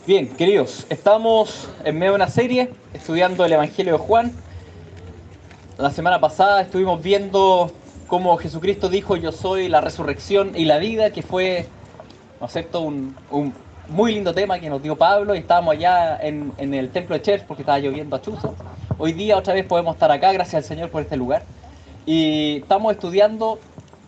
Bien, queridos, estamos en medio de una serie estudiando el Evangelio de Juan. La semana pasada estuvimos viendo cómo Jesucristo dijo: yo soy la resurrección y la vida, que fue, ¿no es cierto?, un muy lindo tema que nos dio Pablo, y estábamos allá en el templo de Church porque estaba lloviendo a chuzo. Hoy día otra vez podemos estar acá, gracias al Señor por este lugar. Y estamos estudiando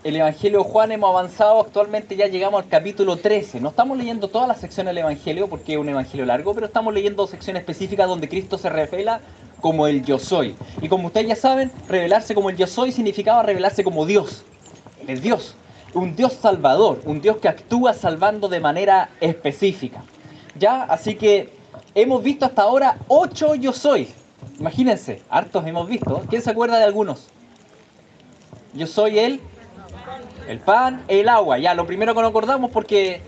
el Evangelio de Juan. Hemos avanzado, actualmente ya llegamos al capítulo 13. No estamos leyendo todas las secciones del Evangelio porque es un Evangelio largo, pero estamos leyendo secciones específicas donde Cristo se revela como el yo soy. Y como ustedes ya saben, revelarse como el yo soy significaba revelarse como Dios. Él es Dios, un Dios salvador, un Dios que actúa salvando de manera específica. ¿Ya? Así que hemos visto hasta ahora 8 yo soy. Imagínense, hartos hemos visto. ¿Quién se acuerda de algunos? Yo soy el pan, el agua. Ya, lo primero que nos acordamos porque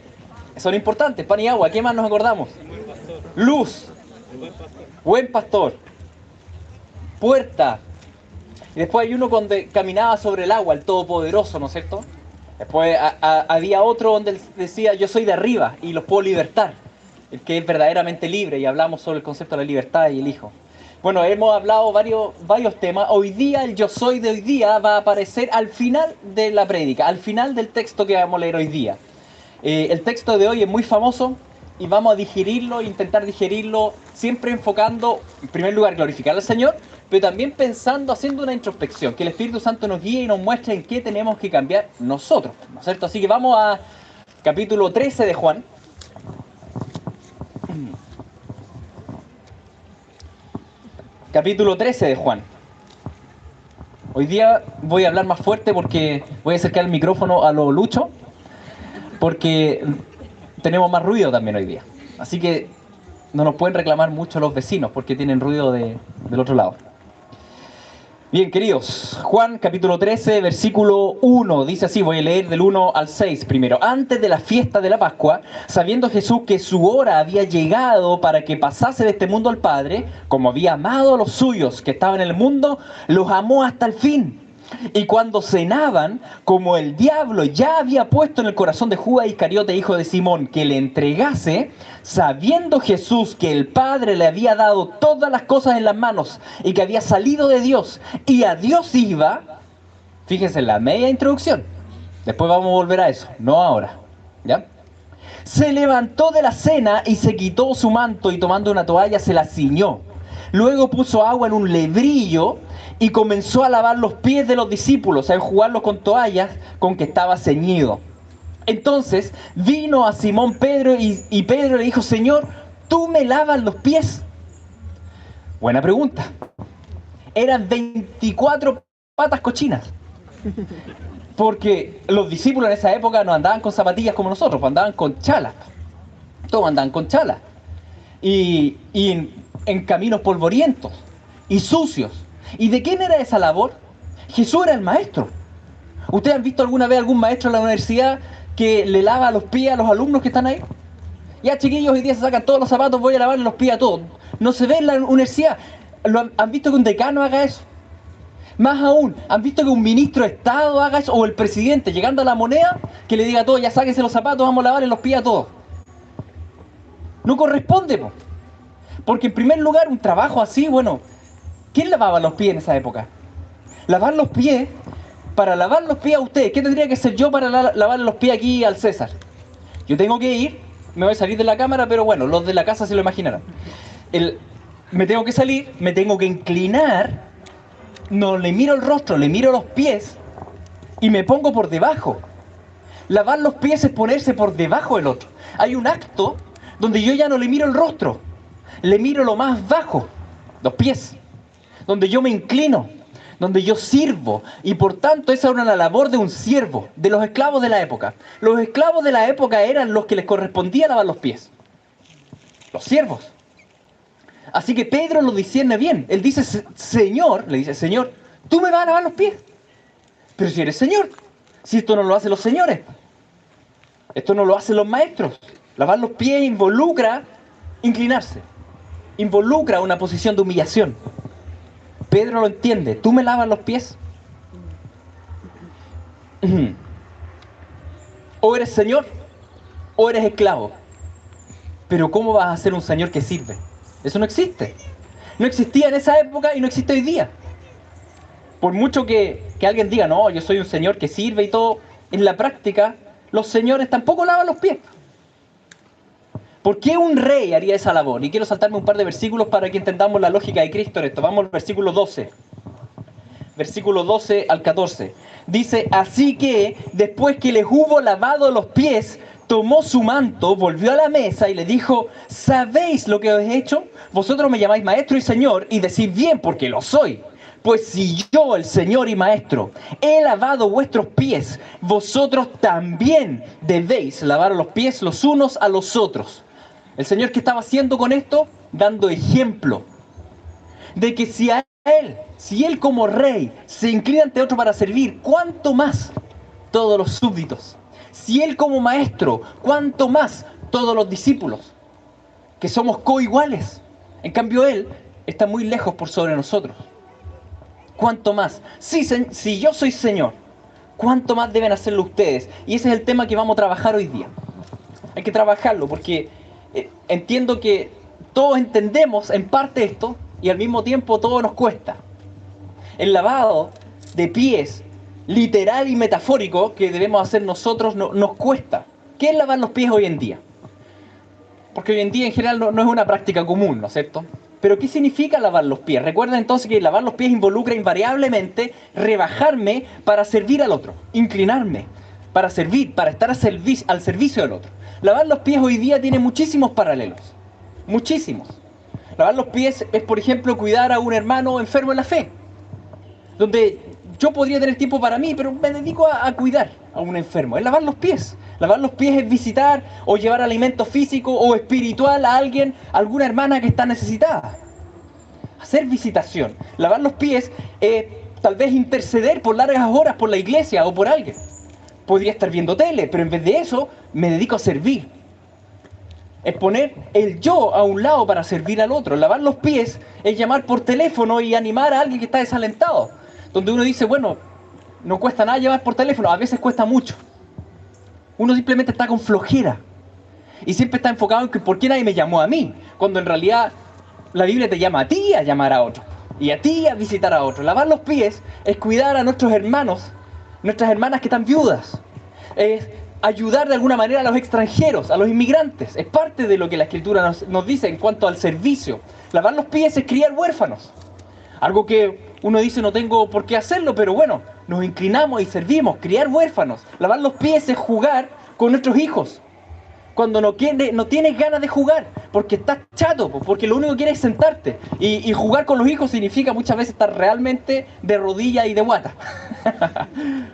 son importantes, pan y agua. ¿Qué más nos acordamos? Luz, buen pastor, puerta. Y después hay uno donde caminaba sobre el agua, el Todopoderoso, ¿no es cierto? Después había otro donde decía: yo soy de arriba y los puedo libertar, el que es verdaderamente libre, y hablamos sobre el concepto de la libertad y el Hijo. Bueno, hemos hablado varios temas. Hoy día, el yo soy de hoy día va a aparecer al final de la prédica, al final del texto que vamos a leer hoy día. El texto de hoy es muy famoso y vamos a digerirlo, intentar digerirlo, siempre enfocando, en primer lugar, glorificar al Señor, pero también pensando, haciendo una introspección, que el Espíritu Santo nos guíe y nos muestre en qué tenemos que cambiar nosotros, ¿no es cierto? Así que vamos a capítulo 13 de Juan. Capítulo 13 de Juan. Hoy día voy a hablar más fuerte porque voy a acercar el micrófono a lo Lucho, porque tenemos más ruido también hoy día. Así que no nos pueden reclamar mucho los vecinos porque tienen ruido del otro lado. Bien, queridos, Juan capítulo 13, versículo 1, dice así, voy a leer del 1 al 6 primero. Antes de la fiesta de la Pascua, sabiendo Jesús que su hora había llegado para que pasase de este mundo al Padre, como había amado a los suyos que estaban en el mundo, los amó hasta el fin. Y cuando cenaban, como el diablo ya había puesto en el corazón de Judas Iscariote, hijo de Simón, que le entregase, sabiendo Jesús que el Padre le había dado todas las cosas en las manos y que había salido de Dios y a Dios iba, fíjense en la media introducción, después vamos a volver a eso, no ahora, ¿ya? Se levantó de la cena y se quitó su manto y tomando una toalla se la ciñó. Luego puso agua en un lebrillo y comenzó a lavar los pies de los discípulos, a enjugarlos con toallas con que estaba ceñido. Entonces vino a Simón Pedro y Pedro le dijo: Señor, ¿tú me lavas los pies? Buena pregunta. Eran 24 patas cochinas. Porque los discípulos en esa época no andaban con zapatillas como nosotros, pues andaban con chalas. Todos andaban con chalas. Y en caminos polvorientos y sucios. ¿Y de quién era esa labor? Jesús era el maestro. ¿Ustedes han visto alguna vez algún maestro en la universidad que le lava los pies a los alumnos que están ahí? Ya, chiquillos, hoy día se sacan todos los zapatos, voy a lavarle los pies a todos. No se ve en la universidad. ¿Han visto que un decano haga eso? Más aún, ¿han visto que un ministro de Estado haga eso? O el presidente, llegando a la moneda, que le diga a todos: ya sáquense los zapatos, vamos a lavarle los pies a todos. No corresponde, po. Porque en primer lugar, un trabajo así, bueno, ¿quién lavaba los pies en esa época? Lavar los pies, para lavar los pies a usted, ¿qué tendría que ser yo para lavar los pies aquí al César? Yo tengo que ir, me voy a salir de la cámara, pero bueno, los de la casa se lo imaginarán. Me tengo que salir, me tengo que inclinar, no le miro el rostro, le miro los pies y me pongo por debajo. Lavar los pies es ponerse por debajo del otro. Hay un acto donde yo ya no le miro el rostro, le miro lo más bajo, los pies, donde yo me inclino, donde yo sirvo, y por tanto esa era una labor de un siervo, de los esclavos de la época. Los esclavos de la época eran los que les correspondía lavar los pies, los siervos. Así que Pedro lo discierne bien. Él dice: Señor, le dice: Señor, tú me vas a lavar los pies. Pero si eres Señor, si esto no lo hacen los señores, esto no lo hacen los maestros. Lavar los pies involucra inclinarse, involucra una posición de humillación. Pedro lo entiende. ¿Tú me lavas los pies? O eres Señor o eres esclavo. Pero ¿cómo vas a ser un Señor que sirve? Eso no existe. No existía en esa época y no existe hoy día. Por mucho que alguien diga, no, yo soy un Señor que sirve y todo, en la práctica los señores tampoco lavan los pies. ¿Por qué un rey haría esa labor? Y quiero saltarme un par de versículos para que entendamos la lógica de Cristo en esto. Vamos al versículo 12. Versículo 12 al 14. Dice, así que después que les hubo lavado los pies, tomó su manto, volvió a la mesa y le dijo, ¿sabéis lo que os he hecho? Vosotros me llamáis maestro y señor y decís bien porque lo soy. Pues si yo, el Señor y Maestro, he lavado vuestros pies, vosotros también debéis lavar los pies los unos a los otros. El Señor, ¿qué estaba haciendo con esto? Dando ejemplo de que si Él como rey se inclina ante otro para servir, ¿cuánto más todos los súbditos? Si Él como maestro, ¿cuánto más todos los discípulos? Que somos coiguales. En cambio Él está muy lejos por sobre nosotros. ¿Cuánto más? Si yo soy Señor, ¿cuánto más deben hacerlo ustedes? Y ese es el tema que vamos a trabajar hoy día. Hay que trabajarlo porque entiendo que todos entendemos en parte esto y al mismo tiempo todo nos cuesta. El lavado de pies, literal y metafórico, que debemos hacer nosotros, nos cuesta. ¿Qué es lavar los pies hoy en día? Porque hoy en día en general no es una práctica común, ¿no es cierto? Pero ¿qué significa lavar los pies? Recuerda entonces que lavar los pies involucra invariablemente rebajarme para servir al otro, inclinarme para servir, para estar al servicio del otro. Lavar los pies hoy día tiene muchísimos paralelos, muchísimos. Lavar los pies es, por ejemplo, cuidar a un hermano enfermo en la fe, donde yo podría tener tiempo para mí, pero me dedico a cuidar a un enfermo. Es lavar los pies. Lavar los pies es visitar o llevar alimento físico o espiritual a alguien, a alguna hermana que está necesitada. Hacer visitación. Lavar los pies es tal vez interceder por largas horas por la iglesia o por alguien. Podría estar viendo tele, pero en vez de eso me dedico a servir. Es poner el yo a un lado para servir al otro. Lavar los pies es llamar por teléfono y animar a alguien que está desalentado. Donde uno dice, bueno, no cuesta nada llamar por teléfono, a veces cuesta mucho. Uno simplemente está con flojera. Y siempre está enfocado en que ¿por qué nadie me llamó a mí? Cuando en realidad la Biblia te llama a ti a llamar a otro. Y a ti a visitar a otro. Lavar los pies es cuidar a nuestros hermanos, nuestras hermanas que están viudas. Es ayudar de alguna manera a los extranjeros, a los inmigrantes. Es parte de lo que la Escritura nos dice en cuanto al servicio. Lavar los pies es criar huérfanos. Algo que uno dice no tengo por qué hacerlo, pero bueno, nos inclinamos y servimos. Criar huérfanos. Lavar los pies es jugar con nuestros hijos. Cuando no tienes ganas de jugar, porque estás chato, porque lo único que quieres es sentarte. Y jugar con los hijos significa muchas veces estar realmente de rodillas y de guata.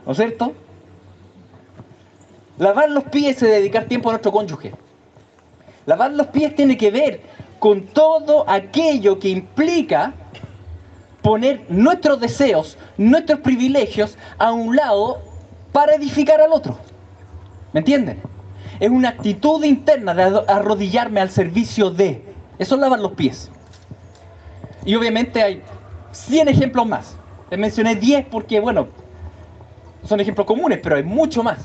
¿No es cierto? Lavar los pies es dedicar tiempo a nuestro cónyuge. Lavar los pies tiene que ver con todo aquello que implica poner nuestros deseos, nuestros privilegios a un lado para edificar al otro. ¿Me entienden? Es una actitud interna de arrodillarme al servicio de. Eso es lavar los pies. Y obviamente hay 100 ejemplos más. Les mencioné 10 porque, bueno, son ejemplos comunes, pero hay mucho más.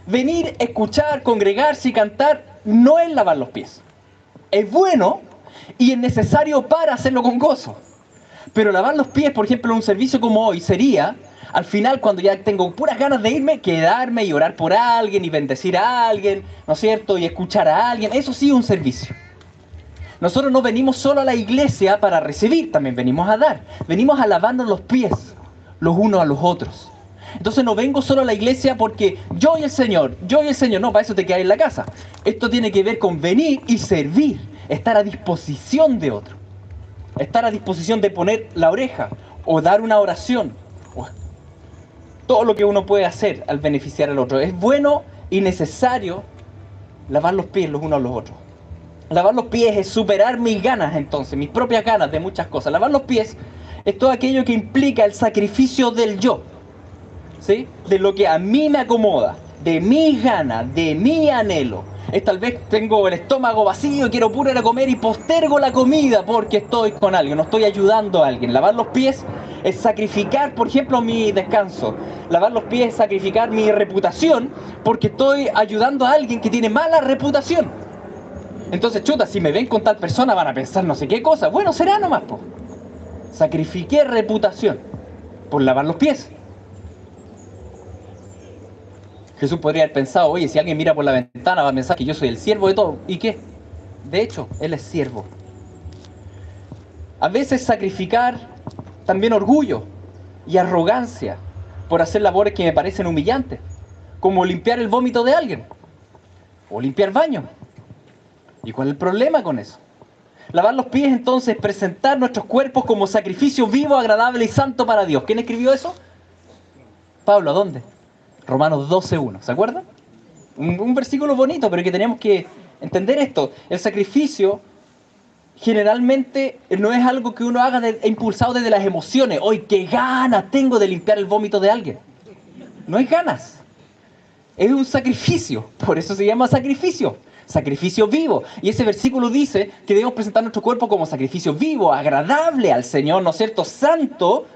Venir, escuchar, congregarse y cantar no es lavar los pies. Es bueno y es necesario para hacerlo con gozo. Pero lavar los pies, por ejemplo, en un servicio como hoy sería, al final, cuando ya tengo puras ganas de irme, quedarme y orar por alguien y bendecir a alguien, ¿no es cierto? Y escuchar a alguien. Eso sí es un servicio. Nosotros no venimos solo a la iglesia para recibir, también venimos a dar. Venimos a lavarnos los pies los unos a los otros. Entonces no vengo solo a la iglesia porque yo y el Señor, no, para eso te quedas en la casa. Esto tiene que ver con venir y servir, estar a disposición de otro. Estar a disposición de poner la oreja o dar una oración. O todo lo que uno puede hacer al beneficiar al otro. Es bueno y necesario lavar los pies los unos a los otros. Lavar los pies es superar mis ganas entonces, mis propias ganas de muchas cosas. Lavar los pies es todo aquello que implica el sacrificio del yo. ¿Sí? De lo que a mí me acomoda, de mis ganas, de mi anhelo. Es tal vez tengo el estómago vacío y quiero puro ir a comer y postergo la comida porque estoy con alguien, no estoy ayudando a alguien. Lavar los pies es sacrificar, por ejemplo, mi descanso. Lavar los pies es sacrificar mi reputación porque estoy ayudando a alguien que tiene mala reputación. Entonces, chuta, si me ven con tal persona van a pensar no sé qué cosa. Bueno, será nomás, po. Sacrifiqué reputación por lavar los pies. Jesús podría haber pensado, oye, si alguien mira por la ventana va a pensar que yo soy el siervo de todo. ¿Y qué? De hecho, Él es siervo. A veces sacrificar también orgullo y arrogancia por hacer labores que me parecen humillantes, como limpiar el vómito de alguien o limpiar baños. ¿Y cuál es el problema con eso? Lavar los pies, entonces, presentar nuestros cuerpos como sacrificio vivo, agradable y santo para Dios. ¿Quién escribió eso? Pablo, ¿a dónde? Romanos 12:1, ¿se acuerdan? Un versículo bonito, pero que tenemos que entender esto. El sacrificio generalmente no es algo que uno haga impulsado desde las emociones. Hoy, qué ganas tengo de limpiar el vómito de alguien. No es ganas. Es un sacrificio. Por eso se llama sacrificio. Sacrificio vivo. Y ese versículo dice que debemos presentar nuestro cuerpo como sacrificio vivo, agradable al Señor, ¿no es cierto? Santo.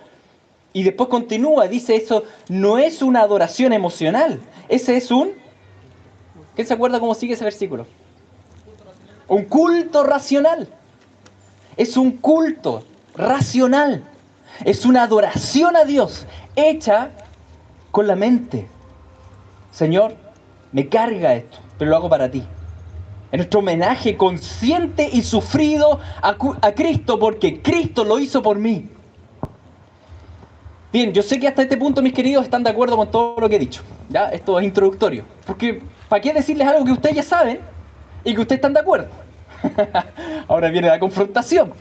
Y después continúa, dice eso, no es una adoración emocional. Ese es un... ¿Quién se acuerda cómo sigue ese versículo? Un culto racional. Es un culto racional. Es una adoración a Dios hecha con la mente. Señor, me carga esto, pero lo hago para ti. Es nuestro homenaje consciente y sufrido a Cristo, porque Cristo lo hizo por mí. Bien, yo sé que hasta este punto, mis queridos, están de acuerdo con todo lo que he dicho. ¿Ya? Esto es introductorio. Porque, ¿para qué decirles algo que ustedes ya saben y que ustedes están de acuerdo? Ahora viene la confrontación.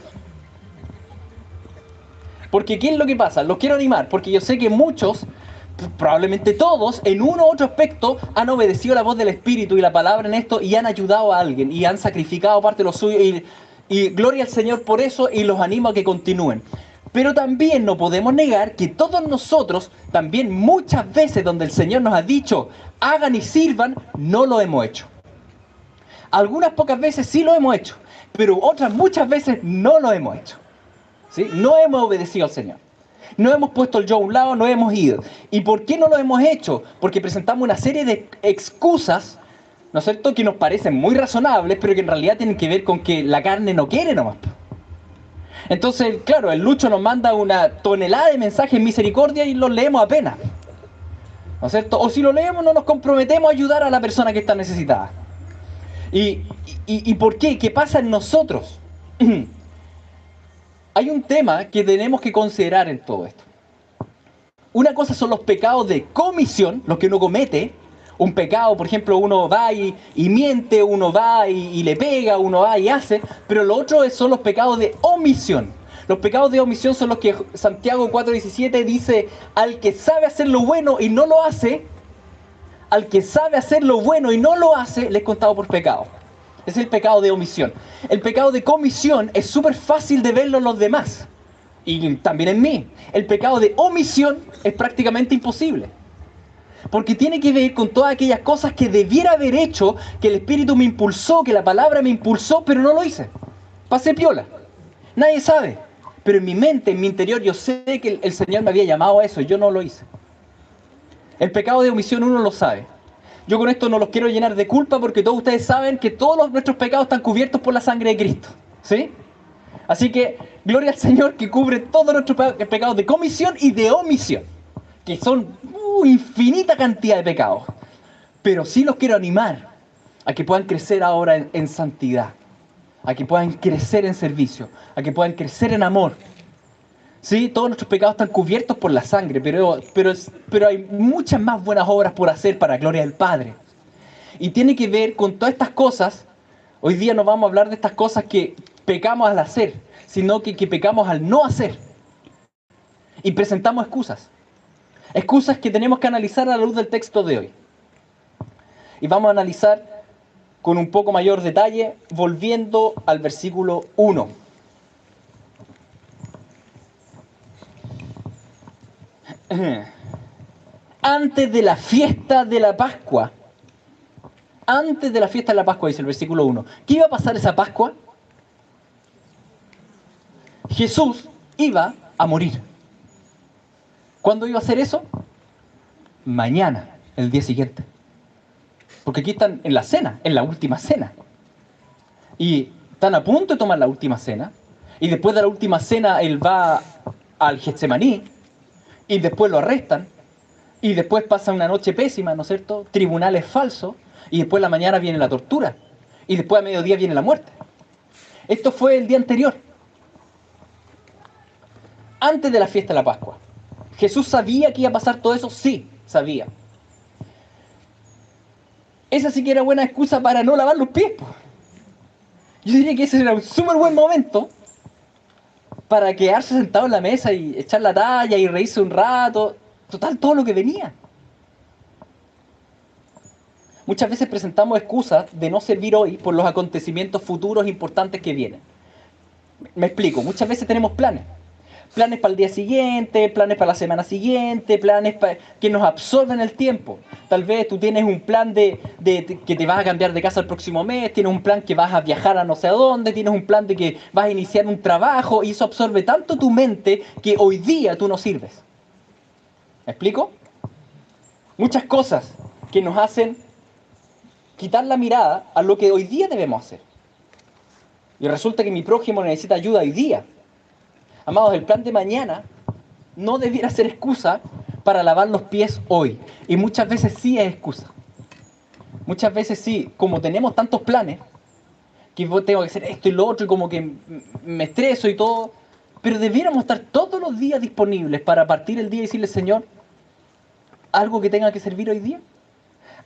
Porque, ¿qué es lo que pasa? Los quiero animar, porque yo sé que muchos, probablemente todos, en uno u otro aspecto, han obedecido la voz del Espíritu y la palabra en esto y han ayudado a alguien y han sacrificado parte de lo suyo y gloria al Señor por eso y los animo a que continúen. Pero también no podemos negar que todos nosotros, también muchas veces donde el Señor nos ha dicho, hagan y sirvan, no lo hemos hecho. Algunas pocas veces sí lo hemos hecho, pero otras muchas veces no lo hemos hecho. ¿Sí? No hemos obedecido al Señor. No hemos puesto el yo a un lado, no hemos ido. ¿Y por qué no lo hemos hecho? Porque presentamos una serie de excusas, ¿no es cierto?, que nos parecen muy razonables, pero que en realidad tienen que ver con que la carne no quiere nomás. Entonces, claro, el Lucho nos manda una tonelada de mensajes en misericordia y los leemos apenas. ¿No es cierto? O si lo leemos no nos comprometemos a ayudar a la persona que está necesitada. ¿Y por qué? ¿Qué pasa en nosotros? Hay un tema que tenemos que considerar en todo esto. Una cosa son los pecados de comisión, los que uno comete. Un pecado, por ejemplo, uno va y miente, uno va y le pega, uno va y hace. Pero lo otro son los pecados de omisión. Los pecados de omisión son los que Santiago 4:17 dice, al que sabe hacer lo bueno y no lo hace, al que sabe hacer lo bueno y no lo hace, le es contado por pecado. Es el pecado de omisión. El pecado de comisión es súper fácil de verlo en los demás. Y también en mí. El pecado de omisión es prácticamente imposible. Porque tiene que ver con todas aquellas cosas que debiera haber hecho, que el Espíritu me impulsó, que la palabra me impulsó, pero no lo hice. Pasé piola. Nadie sabe. Pero en mi mente, en mi interior, yo sé que el Señor me había llamado a eso y yo no lo hice. El pecado de omisión uno lo sabe. Yo con esto no los quiero llenar de culpa porque todos ustedes saben que todos nuestros pecados están cubiertos por la sangre de Cristo. ¿Sí? Así que, gloria al Señor que cubre todos nuestros pecados de comisión y de omisión. Que son infinita cantidad de pecados. Pero sí los quiero animar a que puedan crecer ahora en santidad. A que puedan crecer en servicio. A que puedan crecer en amor. Sí, todos nuestros pecados están cubiertos por la sangre, pero hay muchas más buenas obras por hacer para la gloria del Padre. Y tiene que ver con todas estas cosas. Hoy día no vamos a hablar de estas cosas que pecamos al hacer, sino que pecamos al no hacer. Y presentamos excusas. Excusas que tenemos que analizar a la luz del texto de hoy. Y vamos a analizar con un poco mayor detalle, volviendo al versículo 1. Antes de la fiesta de la Pascua. Antes de la fiesta de la Pascua, dice el versículo 1. ¿Qué iba a pasar esa Pascua? Jesús iba a morir. ¿Cuándo iba a hacer eso? Mañana, el día siguiente. Porque aquí están en la cena, en la última cena. Y están a punto de tomar la última cena. Y después de la última cena, él va al Getsemaní. Y después lo arrestan. Y después pasa una noche pésima, ¿no es cierto? Tribunales falsos. Y después a la mañana viene la tortura. Y después a mediodía viene la muerte. Esto fue el día anterior. Antes de la fiesta de la Pascua. ¿Jesús sabía que iba a pasar todo eso? Sí, sabía. Esa sí que era buena excusa para no lavar los pies, po. Yo diría que ese era un súper buen momento para quedarse sentado en la mesa y echar la talla y reírse un rato. Total, todo lo que venía. Muchas veces presentamos excusas de no servir hoy por los acontecimientos futuros importantes que vienen. Me explico, muchas veces tenemos planes. Planes para el día siguiente, planes para la semana siguiente, planes que nos absorben el tiempo. Tal vez tú tienes un plan de que te vas a cambiar de casa el próximo mes, tienes un plan que vas a viajar a no sé a dónde, tienes un plan de que vas a iniciar un trabajo y eso absorbe tanto tu mente que hoy día tú no sirves. ¿Me explico? Muchas cosas que nos hacen quitar la mirada a lo que hoy día debemos hacer. Y resulta que mi prójimo necesita ayuda hoy día. Amados, el plan de mañana no debiera ser excusa para lavar los pies hoy. Y muchas veces sí es excusa. Muchas veces sí, como tenemos tantos planes, que tengo que hacer esto y lo otro, y como que me estreso y todo, pero debiéramos estar todos los días disponibles para partir el día y decirle, Señor, algo que tenga que servir hoy día,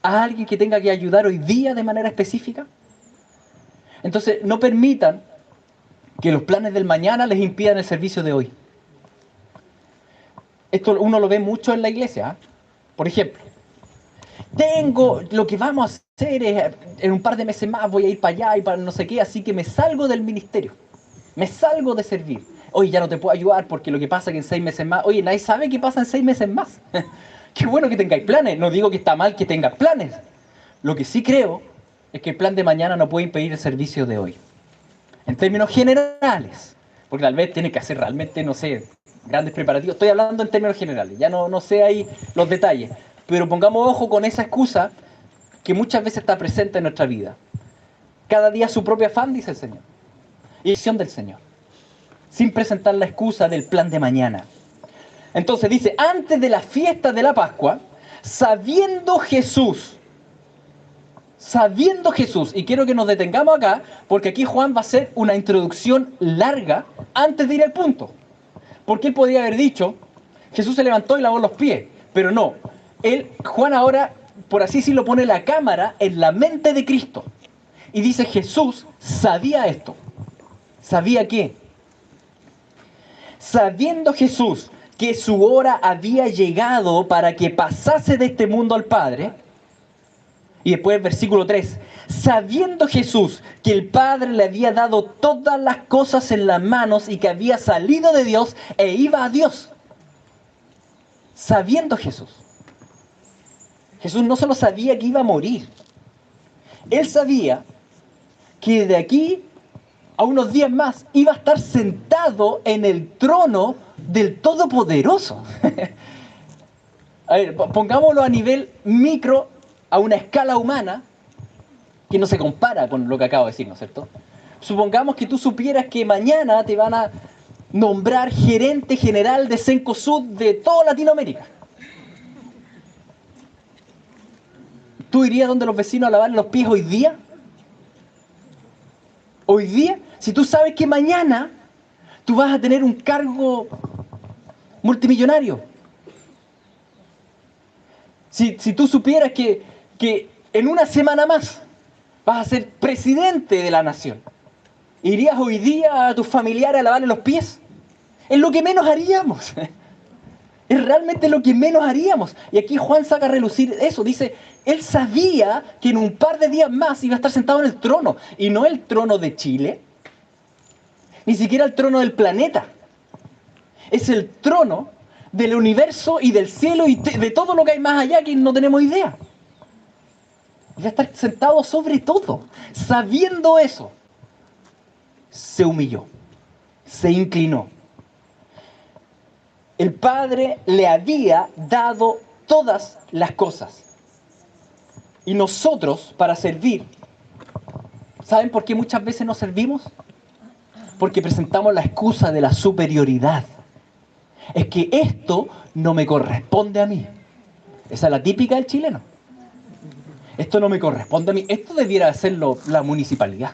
a alguien que tenga que ayudar hoy día de manera específica. Entonces, no permitan que los planes del mañana les impidan el servicio de hoy. Esto uno lo ve mucho en la iglesia, ¿eh? Por ejemplo, lo que vamos a hacer es, en un par de meses más voy a ir para allá y para no sé qué, así que me salgo del ministerio, me salgo de servir. Oye, ya no te puedo ayudar porque lo que pasa es que en 6 meses más, oye, nadie sabe qué pasa en 6 meses más. Qué bueno que tengáis planes, no digo que está mal que tengas planes. Lo que sí creo es que el plan de mañana no puede impedir el servicio de hoy. En términos generales, porque tal vez tiene que hacer realmente, no sé, grandes preparativos. Estoy hablando en términos generales, ya no sé ahí los detalles. Pero pongamos ojo con esa excusa que muchas veces está presente en nuestra vida. Cada día su propio afán, dice el Señor. Y decisión del Señor. Sin presentar la excusa del plan de mañana. Entonces dice, antes de la fiesta de la Pascua, sabiendo Jesús, y quiero que nos detengamos acá, porque aquí Juan va a hacer una introducción larga antes de ir al punto. Porque él podría haber dicho, Jesús se levantó y lavó los pies, pero no. Juan ahora, por así decirlo, pone la cámara en la mente de Cristo. Y dice, Jesús sabía esto. ¿Sabía qué? Sabiendo Jesús que su hora había llegado para que pasase de este mundo al Padre. Y después el versículo 3, sabiendo Jesús que el Padre le había dado todas las cosas en las manos y que había salido de Dios e iba a Dios. Sabiendo Jesús. Jesús no solo sabía que iba a morir, él sabía que de aquí a unos días más iba a estar sentado en el trono del Todopoderoso. A ver, pongámoslo a nivel micro, a una escala humana, que no se compara con lo que acabo de decir, ¿no es cierto? Supongamos que tú supieras que mañana te van a nombrar gerente general de Cencosud de toda Latinoamérica. ¿Tú irías donde los vecinos a lavar los pies hoy día? Hoy día, si tú sabes que mañana tú vas a tener un cargo multimillonario. Si tú supieras que en una semana más vas a ser presidente de la nación, ¿irías hoy día a tus familiares a lavarle los pies? Es lo que menos haríamos. Es realmente lo que menos haríamos. Y aquí Juan saca a relucir eso. Dice, él sabía que en un par de días más iba a estar sentado en el trono. Y no el trono de Chile, ni siquiera el trono del planeta. Es el trono del universo y del cielo y de todo lo que hay más allá que no tenemos idea. Y va a estar sentado sobre todo. Sabiendo eso, se humilló, se inclinó. El Padre le había dado todas las cosas. Y nosotros, para servir, ¿Saben por qué muchas veces no servimos? Porque presentamos la excusa de la superioridad. Es que esto no me corresponde a mí. Esa es la típica del chileno. Esto no me corresponde a mí. Esto debiera hacerlo la municipalidad.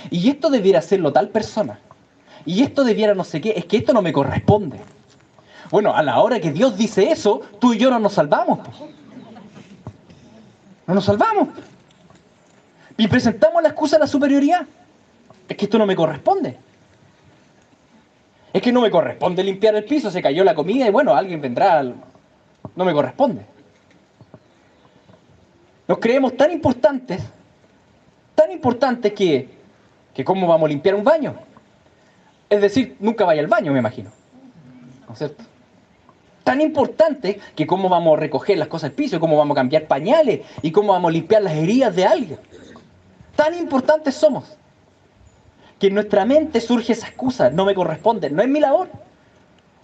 Y esto debiera hacerlo tal persona. Y esto debiera no sé qué. Es que esto no me corresponde. Bueno, a la hora que Dios dice eso, tú y yo no nos salvamos. No nos salvamos. Y presentamos la excusa de la superioridad. Es que esto no me corresponde. Es que no me corresponde limpiar el piso, se cayó la comida y bueno, alguien vendrá. No me corresponde. Nos creemos tan importantes que cómo vamos a limpiar un baño. Es decir, nunca vaya al baño, me imagino. ¿No es cierto? Tan importante que cómo vamos a recoger las cosas del piso, y cómo vamos a cambiar pañales, y cómo vamos a limpiar las heridas de alguien. Tan importantes somos, que en nuestra mente surge esa excusa, no me corresponde, no es mi labor.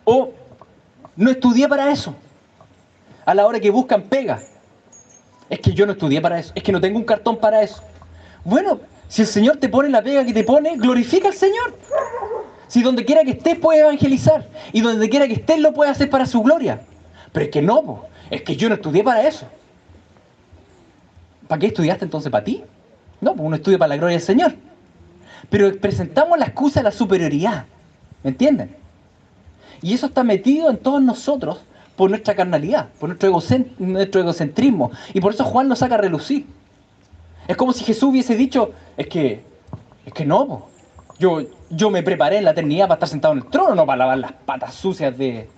O no estudié para eso. A la hora que buscan pega, es que yo no estudié para eso, es que no tengo un cartón para eso. Bueno, si el Señor te pone la pega que te pone, glorifica al Señor. Si donde quiera que estés puedes evangelizar, y donde quiera que estés lo puedes hacer para su gloria. Pero es que no, es que yo no estudié para eso. ¿Para qué estudiaste entonces? ¿Para ti? No, pues uno estudia para la gloria del Señor. Pero presentamos la excusa de la superioridad. ¿Me entienden? Y eso está metido en todos nosotros por nuestra carnalidad, por nuestro egocentrismo. Y por eso Juan lo saca a relucir. Es como si Jesús hubiese dicho, es que no, yo me preparé en la eternidad para estar sentado en el trono, no para lavar las patas sucias de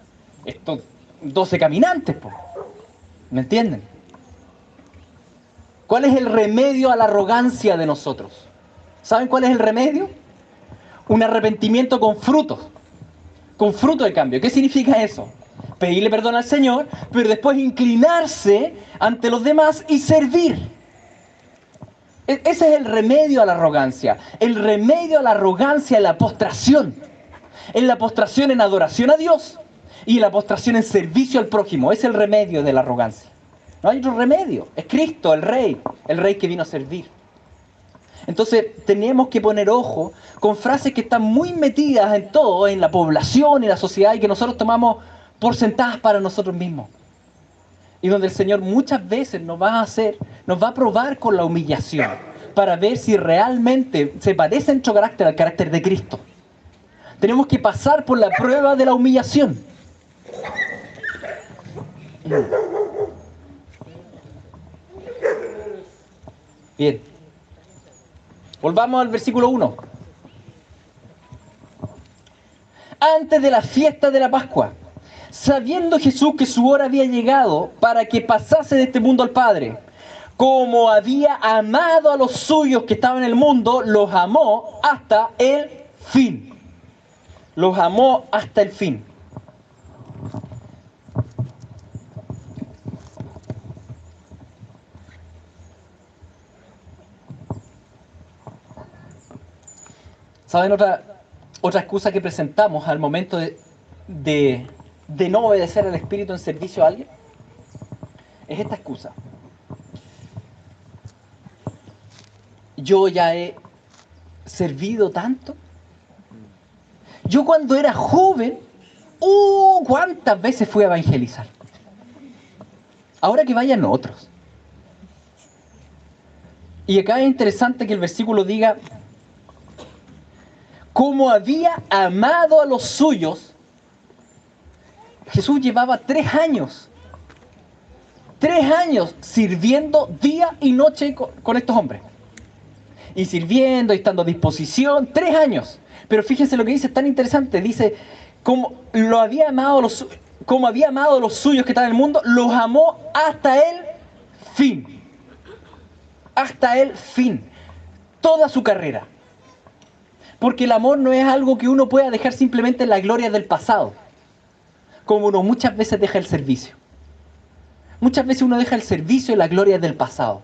estos 12 caminantes. ¿Me entienden? ¿Cuál es el remedio a la arrogancia de nosotros? ¿Saben cuál es el remedio? Un arrepentimiento con frutos. Con fruto de cambio. ¿Qué significa eso? Pedirle perdón al Señor, pero después inclinarse ante los demás y servir. Ese es el remedio a la arrogancia. El remedio a la arrogancia es la postración. Es la postración en adoración a Dios y la postración en servicio al prójimo. Es el remedio de la arrogancia. No hay otro remedio. Es Cristo, el Rey que vino a servir. Entonces tenemos que poner ojo con frases que están muy metidas en todo, en la población, en la sociedad, y que nosotros tomamos por sentadas para nosotros mismos. Y donde el Señor muchas veces nos va a probar con la humillación, para ver si realmente se parece en nuestro carácter al carácter de Cristo. Tenemos que pasar por la prueba de la humillación. Bien. Volvamos al versículo 1. Antes de la fiesta de la Pascua, sabiendo Jesús que su hora había llegado para que pasase de este mundo al Padre, como había amado a los suyos que estaban en el mundo, los amó hasta el fin. Los amó hasta el fin. ¿Saben otra excusa que presentamos al momento de no obedecer al Espíritu en servicio a alguien? Es esta excusa. Yo ya he servido tanto. Yo cuando era joven, ¿cuántas veces fui a evangelizar? Ahora que vayan otros. Y acá es interesante que el versículo diga, como había amado a los suyos. Jesús llevaba 3 años. 3 años sirviendo día y noche con estos hombres. Y sirviendo y estando a disposición. 3 años. Pero fíjense lo que dice, es tan interesante. Dice, como había amado a los suyos que están en el mundo, los amó hasta el fin. Hasta el fin. Toda su carrera. Porque el amor no es algo que uno pueda dejar simplemente en la gloria del pasado. Como uno muchas veces deja el servicio. Muchas veces uno deja el servicio en la gloria del pasado.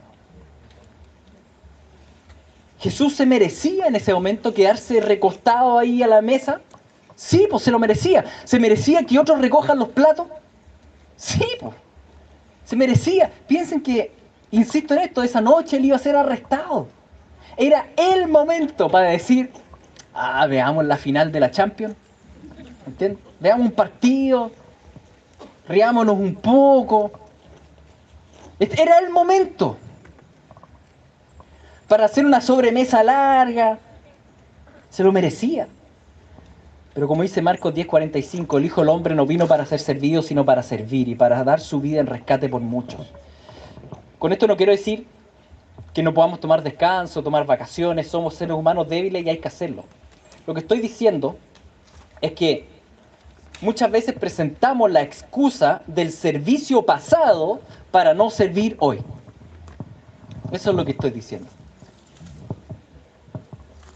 Jesús se merecía en ese momento quedarse recostado ahí a la mesa. Sí, pues se lo merecía. ¿Se merecía que otros recojan los platos? Sí, pues. Se merecía. Piensen que, insisto en esto, esa noche él iba a ser arrestado. Era el momento para decir, veamos la final de la Champions, ¿entiendes? Veamos un partido, riámonos un poco. Era el momento para hacer una sobremesa larga. Se lo merecía. Pero como dice Marcos 10:45, el Hijo del Hombre no vino para ser servido, sino para servir y para dar su vida en rescate por muchos. Con esto no quiero decir que no podamos tomar descanso, tomar vacaciones, somos seres humanos débiles y hay que hacerlo. Lo que estoy diciendo es que muchas veces presentamos la excusa del servicio pasado para no servir hoy. Eso es lo que estoy diciendo.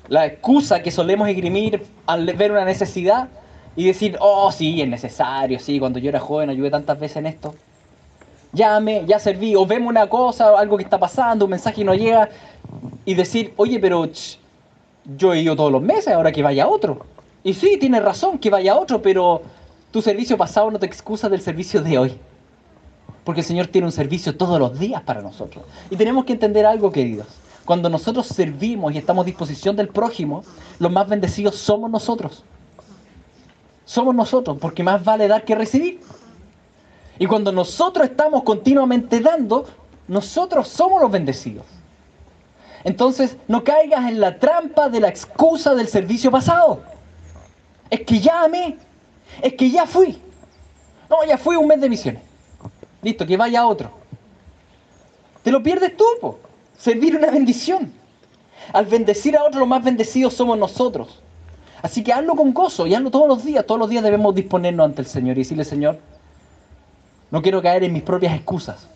La excusa que solemos esgrimir al ver una necesidad y decir, oh, sí, es necesario, sí, cuando yo era joven ayudé tantas veces en esto. Ya serví, o vemos una cosa, algo que está pasando, un mensaje y no llega, y decir, oye, pero yo he ido todos los meses, ahora que vaya otro. Y sí, tienes razón, que vaya otro, pero tu servicio pasado no te excusa del servicio de hoy. Porque el Señor tiene un servicio todos los días para nosotros. Y tenemos que entender algo, queridos. Cuando nosotros servimos y estamos a disposición del prójimo, los más bendecidos somos nosotros. Somos nosotros, porque más vale dar que recibir. Y cuando nosotros estamos continuamente dando, nosotros somos los bendecidos. Entonces, no caigas en la trampa de la excusa del servicio pasado. Es que ya amé, es que ya fui. No, ya fui un mes de misiones. Listo, que vaya otro. Te lo pierdes tú, po. Servir una bendición. Al bendecir a otros, los más bendecidos somos nosotros. Así que hazlo con gozo y hazlo todos los días. Todos los días debemos disponernos ante el Señor y decirle, Señor, no quiero caer en mis propias excusas.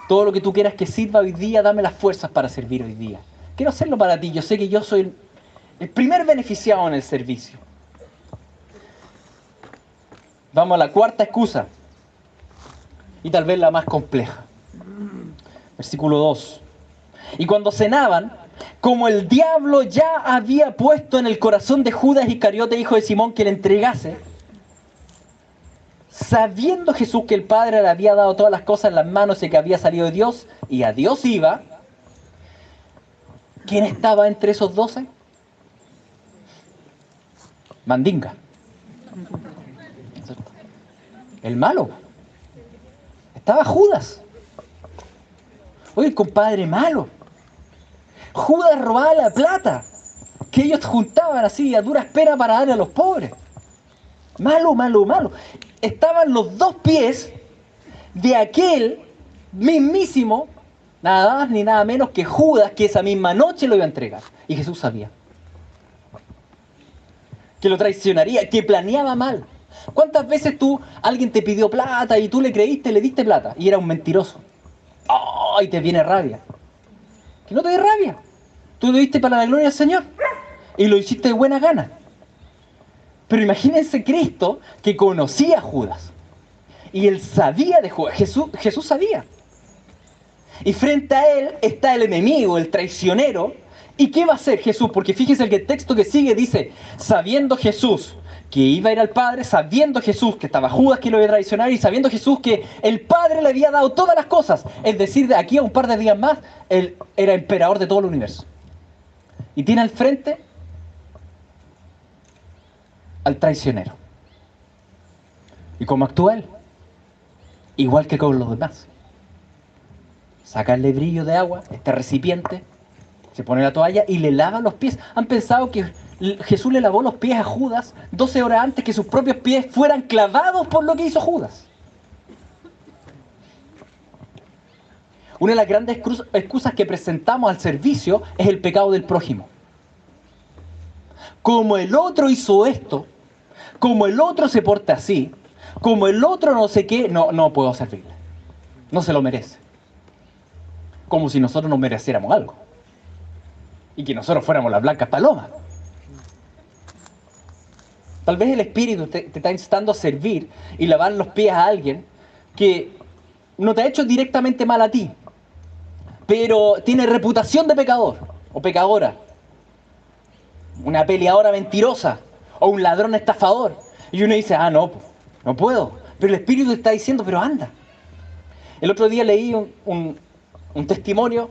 Todo lo que tú quieras que sirva hoy día, dame las fuerzas para servir hoy día. Quiero hacerlo para ti. Yo sé que yo soy el primer beneficiado en el servicio. Vamos a la cuarta excusa. Y tal vez la más compleja. Versículo 2. Y cuando cenaban, como el diablo ya había puesto en el corazón de Judas Iscariote, hijo de Simón, que le entregase, sabiendo Jesús que el Padre le había dado todas las cosas en las manos y que había salido de Dios, y a Dios iba, ¿quién estaba entre esos 12? Mandinga. El malo. Estaba Judas. Oye, el compadre malo. Judas robaba la plata que ellos juntaban así a duras penas para darle a los pobres. Malo, malo, malo. Estaban los dos pies de aquel mismísimo, nada más ni nada menos que Judas, que esa misma noche lo iba a entregar. Y Jesús sabía que lo traicionaría, que planeaba mal. ¿Cuántas veces alguien te pidió plata y tú le creíste, le diste plata y era un mentiroso? ¡Oh! Y te viene rabia. Que no te dé rabia. Tú lo diste para la gloria del Señor y lo hiciste de buena gana. Pero imagínense Cristo que conocía a Judas y él sabía de Judas. Jesús sabía. Y frente a él está el enemigo, el traicionero. ¿Y qué va a hacer Jesús? Porque fíjense que el texto que sigue dice, sabiendo Jesús que iba a ir al Padre, sabiendo Jesús que estaba Judas que lo iba a traicionar y sabiendo Jesús que el Padre le había dado todas las cosas. Es decir, de aquí a un par de días más, él era emperador de todo el universo. Y tiene al frente al traicionero. ¿Y cómo actúa él? Igual que con los demás. Sacarle brillo de agua, este recipiente, se pone la toalla y le lava los pies. ¿Han pensado que Jesús le lavó los pies a Judas 12 horas antes que sus propios pies fueran clavados por lo que hizo Judas? Una de las grandes excusas que presentamos al servicio es el pecado del prójimo. Como el otro hizo esto, como el otro se porta así, como el otro no sé qué, no puedo servirle. No se lo merece. Como si nosotros nos mereciéramos algo. Y que nosotros fuéramos las blancas palomas. Tal vez el Espíritu te está instando a servir y lavar los pies a alguien que no te ha hecho directamente mal a ti, pero tiene reputación de pecador o pecadora. Una peleadora mentirosa o un ladrón estafador. Y uno dice, no puedo. Pero el Espíritu te está diciendo, pero anda. El otro día leí un testimonio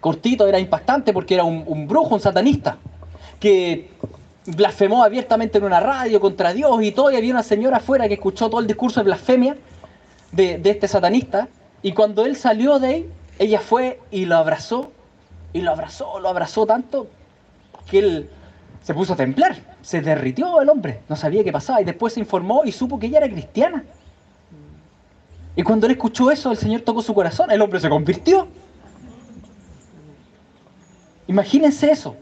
Cortito, era impactante porque era un brujo, un satanista, que blasfemó abiertamente en una radio contra Dios y todo, y había una señora afuera que escuchó todo el discurso de blasfemia de este satanista, y cuando él salió de ahí, ella fue y lo abrazó tanto, que él se puso a temblar, se derritió el hombre, no sabía qué pasaba, y después se informó y supo que ella era cristiana. Y cuando él escuchó eso, el Señor tocó su corazón, el hombre se convirtió. Imagínense eso.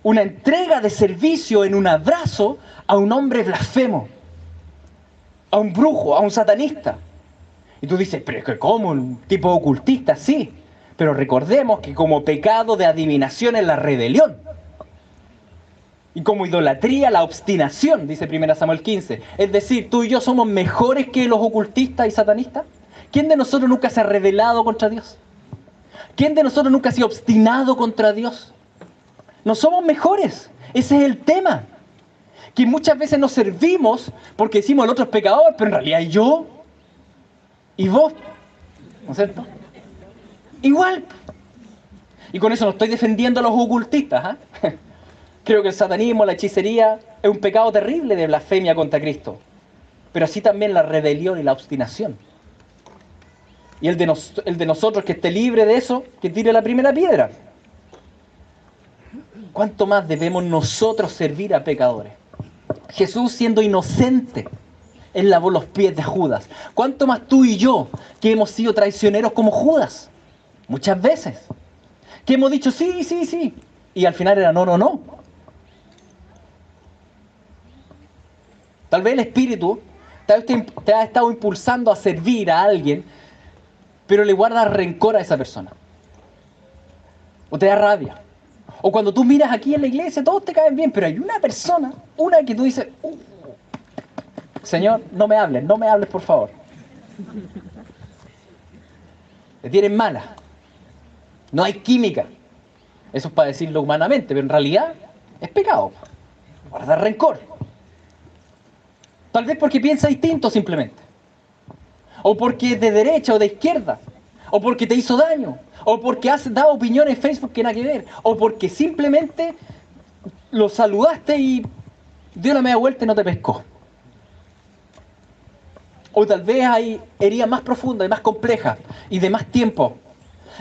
Una entrega de servicio en un abrazo a un hombre blasfemo, a un brujo, a un satanista. Y tú dices, pero es que ¿cómo? Un tipo ocultista, sí. Pero recordemos que como pecado de adivinación es la rebelión. Y como idolatría, la obstinación, dice 1 Samuel 15. Es decir, tú y yo somos mejores que los ocultistas y satanistas. ¿Quién de nosotros nunca se ha rebelado contra Dios? ¿Quién de nosotros nunca se ha obstinado contra Dios? No somos mejores. Ese es el tema. Que muchas veces nos servimos porque decimos el otro es pecador, pero en realidad yo y vos, ¿no es cierto? Igual. Y con eso no estoy defendiendo a los ocultistas, ¿eh? Creo que el satanismo, la hechicería, es un pecado terrible de blasfemia contra Cristo. Pero así también la rebelión y la obstinación. Y el de nosotros que esté libre de eso, que tire la primera piedra. ¿Cuánto más debemos nosotros servir a pecadores? Jesús, siendo inocente, él lavó los pies de Judas. ¿Cuánto más tú y yo, que hemos sido traicioneros como Judas? Muchas veces. Que hemos dicho sí, sí, sí. Y al final era no, no, no. Tal vez el Espíritu te ha estado impulsando a servir a alguien, pero le guardas rencor a esa persona. O te da rabia. O cuando tú miras aquí en la iglesia, todos te caen bien, pero hay una persona, una que tú dices, Señor, no me hables por favor. Te tienen mala. No hay química. Eso es para decirlo humanamente, pero en realidad es pecado. Guardar rencor. Tal vez porque piensa distinto simplemente. O porque es de derecha o de izquierda. O porque te hizo daño. O porque has dado opiniones en Facebook que nada que ver. O porque simplemente lo saludaste y dio la media vuelta y no te pescó. O tal vez hay heridas más profundas y más complejas y de más tiempo.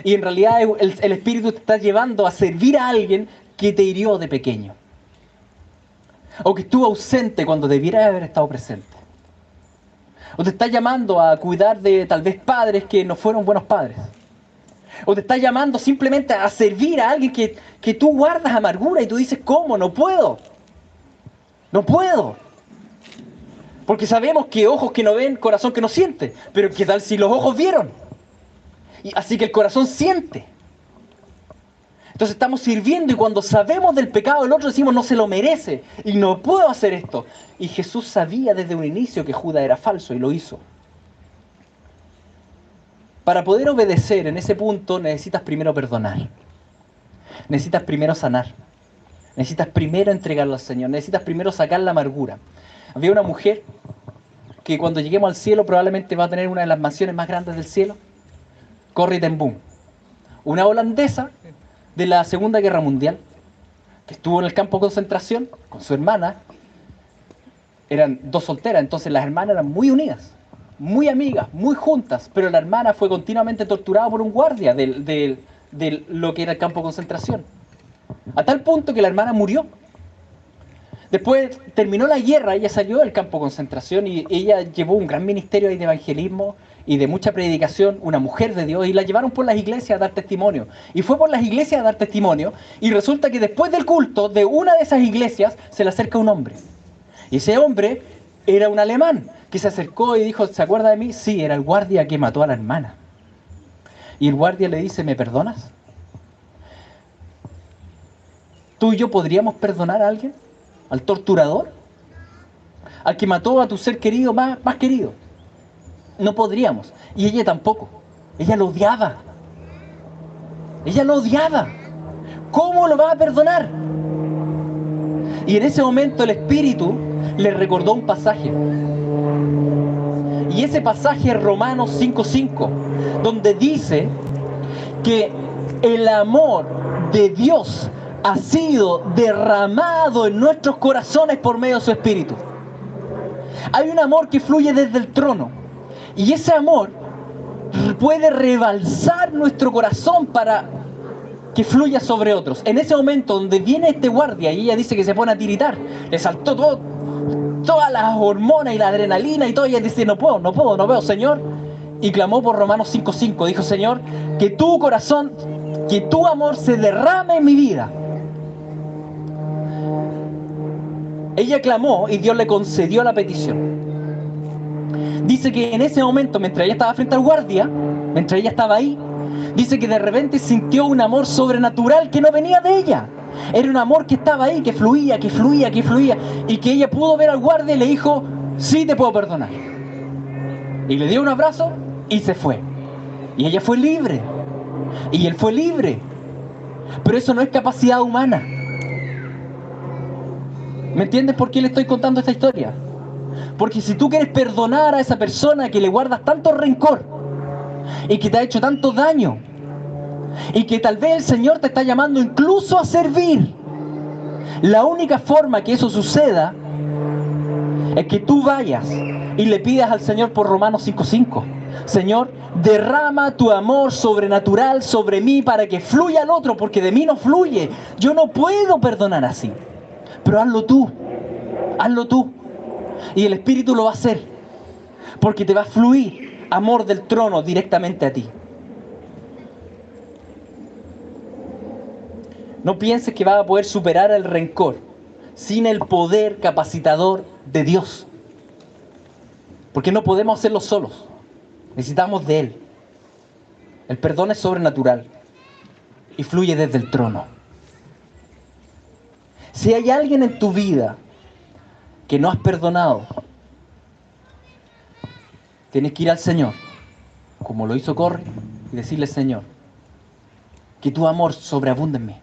Y en realidad el Espíritu te está llevando a servir a alguien que te hirió de pequeño. O que estuvo ausente cuando debiera haber estado presente. O te está llamando a cuidar de tal vez padres que no fueron buenos padres. O te está llamando simplemente a servir a alguien que tú guardas amargura y tú dices, ¿cómo? No puedo. No puedo. Porque sabemos que ojos que no ven, corazón que no siente. Pero ¿qué tal si los ojos vieron? Y así que el corazón siente. Entonces estamos sirviendo y cuando sabemos del pecado del otro decimos no se lo merece y no puedo hacer esto. Y Jesús sabía desde un inicio que Judas era falso y lo hizo. Para poder obedecer en ese punto necesitas primero perdonar. Necesitas primero sanar. Necesitas primero entregarlo al Señor. Necesitas primero sacar la amargura. Había una mujer que cuando lleguemos al cielo probablemente va a tener una de las mansiones más grandes del cielo. Corrie ten Boom. Una holandesa de la Segunda Guerra Mundial, que estuvo en el campo de concentración con su hermana. Eran dos solteras, entonces las hermanas eran muy unidas, muy amigas, muy juntas, pero la hermana fue continuamente torturada por un guardia de lo que era el campo de concentración. A tal punto que la hermana murió. Después terminó la guerra, ella salió del campo de concentración y ella llevó un gran ministerio de evangelismo y de mucha predicación, una mujer de Dios, y la llevaron por las iglesias a dar testimonio. Y fue por las iglesias a dar testimonio, y resulta que después del culto de una de esas iglesias se le acerca un hombre. Y ese hombre era un alemán, que se acercó y dijo, ¿se acuerda de mí? Sí, era el guardia que mató a la hermana. Y el guardia le dice, ¿me perdonas? ¿Tú y yo podríamos perdonar a alguien? ¿Al torturador? ¿Al que mató a tu ser querido más querido? No podríamos. Y ella tampoco. Ella lo odiaba. Ella lo odiaba. ¿Cómo lo va a perdonar? Y en ese momento el Espíritu le recordó un pasaje. Y ese pasaje es Romanos 5:5, donde dice que el amor de Dios ha sido derramado en nuestros corazones por medio de su Espíritu. Hay un amor que fluye desde el trono. Y ese amor puede rebalsar nuestro corazón para que fluya sobre otros. En ese momento donde viene este guardia y ella dice que se pone a tiritar, le saltó todas las hormonas y la adrenalina y todo, y ella dice, no puedo, Señor. Y clamó por Romanos 5:5, dijo, Señor, que tu corazón, que tu amor se derrame en mi vida. Ella clamó y Dios le concedió la petición. Dice que en ese momento, mientras ella estaba frente al guardia, mientras ella estaba ahí, dice que de repente sintió un amor sobrenatural que no venía de ella. Era un amor que estaba ahí, que fluía, y que ella pudo ver al guardia y le dijo, sí te puedo perdonar. Y le dio un abrazo y se fue. Y ella fue libre. Y él fue libre. Pero eso no es capacidad humana. ¿Me entiendes por qué le estoy contando esta historia? Porque si tú quieres perdonar a esa persona que le guardas tanto rencor y que te ha hecho tanto daño y que tal vez el Señor te está llamando incluso a servir, la única forma que eso suceda es que tú vayas y le pidas al Señor por Romanos 5:5. Señor, derrama tu amor sobrenatural sobre mí para que fluya al otro, porque de mí no fluye. Yo no puedo perdonar así. Pero hazlo tú. Hazlo tú. Y el Espíritu lo va a hacer. Porque te va a fluir amor del trono directamente a ti. No pienses que vas a poder superar el rencor sin el poder capacitador de Dios. Porque no podemos hacerlo solos. Necesitamos de Él. El perdón es sobrenatural y fluye desde el trono. Si hay alguien en tu vida que no has perdonado, tienes que ir al Señor, como lo hizo Corre, y decirle, Señor, que tu amor sobreabunde en mí.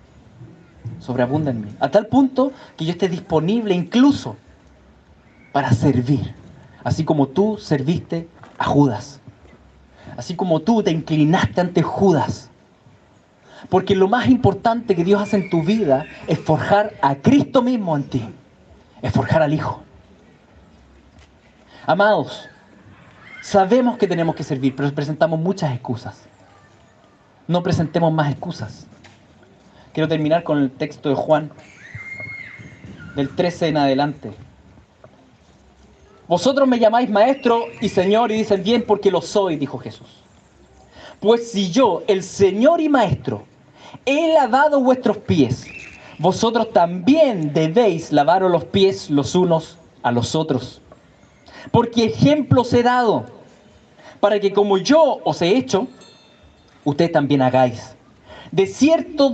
Sobreabunda en mí. A tal punto que yo esté disponible incluso para servir. Así como tú serviste a Judas. Así como tú te inclinaste ante Judas. Porque lo más importante que Dios hace en tu vida es forjar a Cristo mismo en ti. Es forjar al Hijo. Amados, sabemos que tenemos que servir, pero presentamos muchas excusas. No presentemos más excusas. Quiero terminar con el texto de Juan, del 13 en adelante. Vosotros me llamáis maestro y señor, y dicen bien porque lo soy, dijo Jesús. Pues si yo, el Señor y Maestro, he lavado vuestros pies, vosotros también debéis lavaros los pies los unos a los otros. Porque ejemplo os he dado, para que como yo os he hecho, ustedes también hagáis. De cierto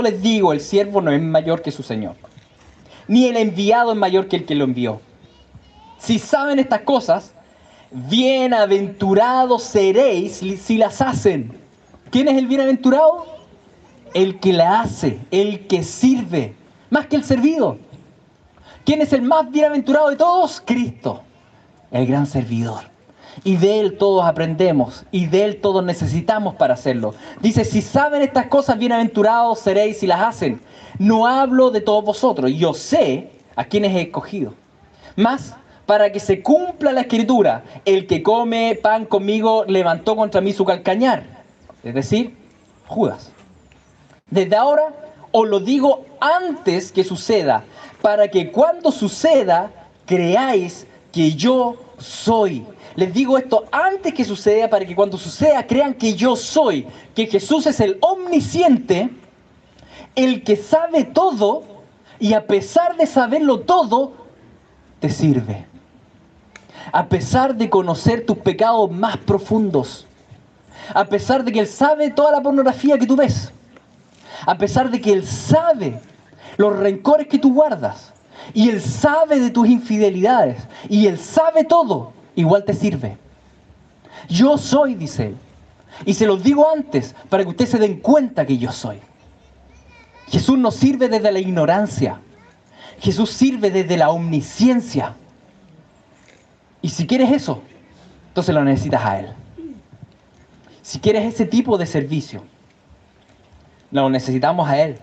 les digo, el siervo no es mayor que su Señor, ni el enviado es mayor que el que lo envió. Si saben estas cosas, bienaventurados seréis si las hacen. ¿Quién es el bienaventurado? El que la hace, el que sirve, más que el servido. ¿Quién es el más bienaventurado de todos? Cristo, el gran servidor. Y de Él todos aprendemos, y de Él todos necesitamos para hacerlo. Dice, si saben estas cosas, bienaventurados seréis si las hacen. No hablo de todos vosotros, yo sé a quienes he escogido. Mas, para que se cumpla la Escritura, el que come pan conmigo levantó contra mí su calcañar. Es decir, Judas. Desde ahora os lo digo antes que suceda, para que cuando suceda, creáis que yo soy. Les digo esto antes que suceda, para que cuando suceda, crean que yo soy. Que Jesús es el omnisciente, el que sabe todo, y a pesar de saberlo todo, te sirve. A pesar de conocer tus pecados más profundos, a pesar de que Él sabe toda la pornografía que tú ves, a pesar de que Él sabe los rencores que tú guardas, y Él sabe de tus infidelidades, y Él sabe todo, igual te sirve. Yo soy, dice Él, y se los digo antes para que ustedes se den cuenta que yo soy. Jesús no sirve desde la ignorancia, Jesús sirve desde la omnisciencia. Y si quieres eso, entonces lo necesitas a Él. Si quieres ese tipo de servicio, Lo necesitamos a Él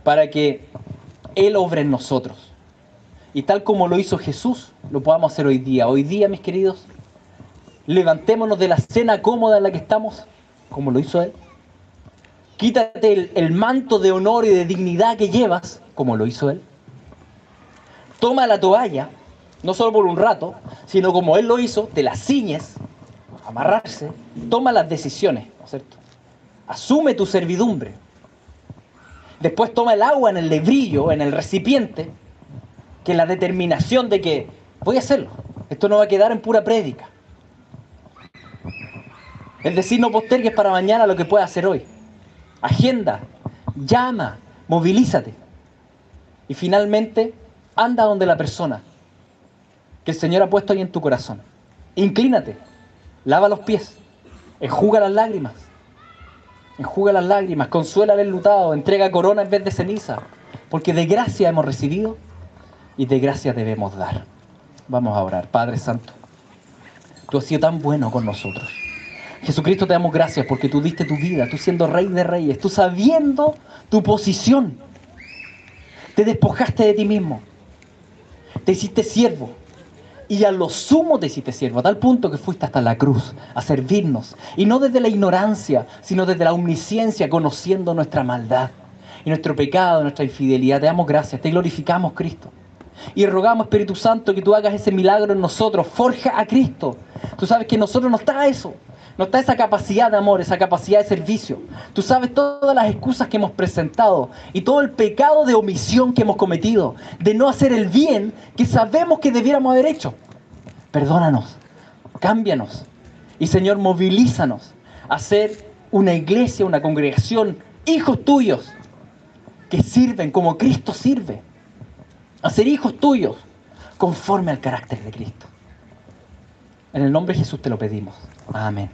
para que Él obre en nosotros. Y tal como lo hizo Jesús, lo podamos hacer hoy día. Hoy día, mis queridos, levantémonos de la cena cómoda en la que estamos, como lo hizo Él. Quítate el manto de honor y de dignidad que llevas, como lo hizo Él. Toma la toalla, no solo por un rato, sino como Él lo hizo, te la ciñes, amarrarse, toma las decisiones, ¿no es cierto? Asume tu servidumbre. Después toma el agua en el lebrillo, en el recipiente, que es la determinación de que voy a hacerlo. Esto no va a quedar en pura prédica. Es decir, no postergues para mañana lo que puedas hacer hoy. Agenda, llama, movilízate. Y finalmente, anda donde la persona que el Señor ha puesto ahí en tu corazón. Inclínate, lava los pies, enjuga las lágrimas. Enjuga las lágrimas, consuela al enlutado, entrega corona en vez de ceniza. Porque de gracia hemos recibido y de gracia debemos dar. Vamos a orar. Padre Santo, tú has sido tan bueno con nosotros. Jesucristo, te damos gracias porque tú diste tu vida, tú siendo Rey de Reyes, tú sabiendo tu posición, te despojaste de ti mismo, te hiciste siervo y a lo sumo te hiciste siervo, a tal punto que fuiste hasta la cruz a servirnos, y no desde la ignorancia, sino desde la omnisciencia, conociendo nuestra maldad y nuestro pecado, nuestra infidelidad. Te damos gracias, te glorificamos, Cristo. Y rogamos, Espíritu Santo, que tú hagas ese milagro en nosotros. Forja a Cristo. Tú sabes que en nosotros no está eso. No está esa capacidad de amor, esa capacidad de servicio. Tú sabes todas las excusas que hemos presentado y todo el pecado de omisión que hemos cometido, de no hacer el bien que sabemos que debiéramos haber hecho. Perdónanos, cámbianos y, Señor, movilízanos a ser una iglesia, una congregación, hijos tuyos que sirven como Cristo sirve. A ser hijos tuyos conforme al carácter de Cristo. En el nombre de Jesús te lo pedimos. Amén.